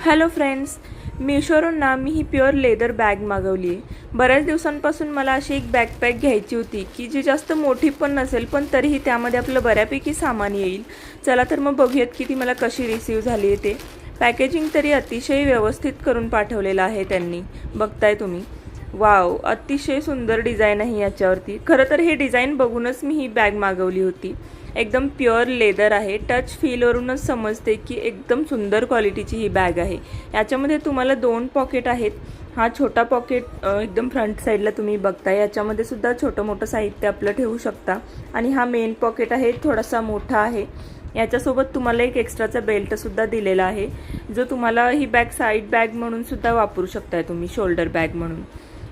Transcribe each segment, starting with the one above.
Hello friends, मीशोवरून ना मी ही pure leather bag मागवली आहे। बऱ्याच दिवसांपासून मला अशी एक बॅकपॅक घ्यायची होती की जी जास्त मोठी पण नसेल पण तरीही त्यामध्ये आपलं बऱ्यापैकी सामान येईल। चला तर मग बघूयात की ती मला कशी रिसीव झाली आहे ते। पॅकेजिंग तरी अतिशय व्यवस्थित करून पाठवलेलं आहे त्यांनी, बघताय तुम्ही। वाव, अतिशय सुंदर डिझाईन आहे याच्यावरती। खरं तर हे डिझाईन बघूनच मी ही बॅग मागवली होती। एकदम प्युअर लेदर आहे, टच फीलवरूनच समजते की एकदम सुंदर क्वालिटीची ही बॅग आहे। याच्यामध्ये तुम्हाला 2 पॉकेट आहेत। हा छोटा पॉकेट एकदम फ्रंट साईडला तुम्ही बघताय, याच्यामध्ये सुद्धा छोटं मोठं साहित्य आपलं ठेवू शकता। आणि हा मेन पॉकेट आहे, थोडासा मोठा आहे। याच्यासोबत तुम्हाला एक एक्स्ट्राचा बेल्ट सुद्धा दिलेला आहे, जो तुम्हाला ही बॅग साईड बॅग म्हणून सुद्धा वापरू शकताय तुम्ही, शोल्डर बॅग म्हणून।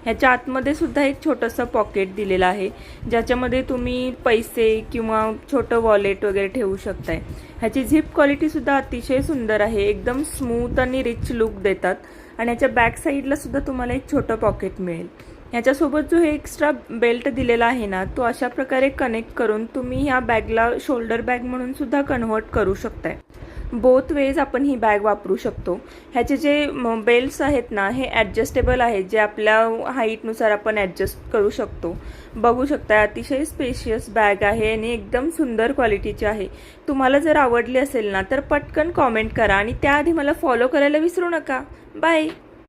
ह्याच्या आतमध्ये सुद्धा एक छोटंसं पॉकेट दिलेलं आहे, ज्याच्यामध्ये तुम्ही पैसे किंवा छोटं वॉलेट वगैरे ठेवू शकताय। ह्याची झिप क्वालिटी सुद्धा अतिशय सुंदर आहे, एकदम स्मूथ आणि रिच लुक देतात। आणि ह्याच्या बॅक साईडला सुद्धा तुम्हाला एक छोटं पॉकेट मिळेल। ह्याच्यासोबत जो हे एक्स्ट्रा बेल्ट दिलेला आहे ना, तो अशा प्रकारे कनेक्ट करून तुम्ही ह्या बॅगला शोल्डर बॅग म्हणून सुद्धा कन्व्हर्ट करू शकताय। बोथ वेज आपण ही बॅग वापरू शकतो। ह्याचे जे बेल्ट्स आहेत ना, हे ॲडजस्टेबल आहेत, जे आपल्या हाईटनुसार आपण ॲडजस्ट करू शकतो। बघू शकता, अतिशय स्पेशियस बॅग आहे आणि एकदम सुंदर क्वालिटीची आहे। तुम्हाला जर आवडली असेल ना तर पटकन कॉमेंट करा आणि त्याआधी मला फॉलो करायला विसरू नका। बाय।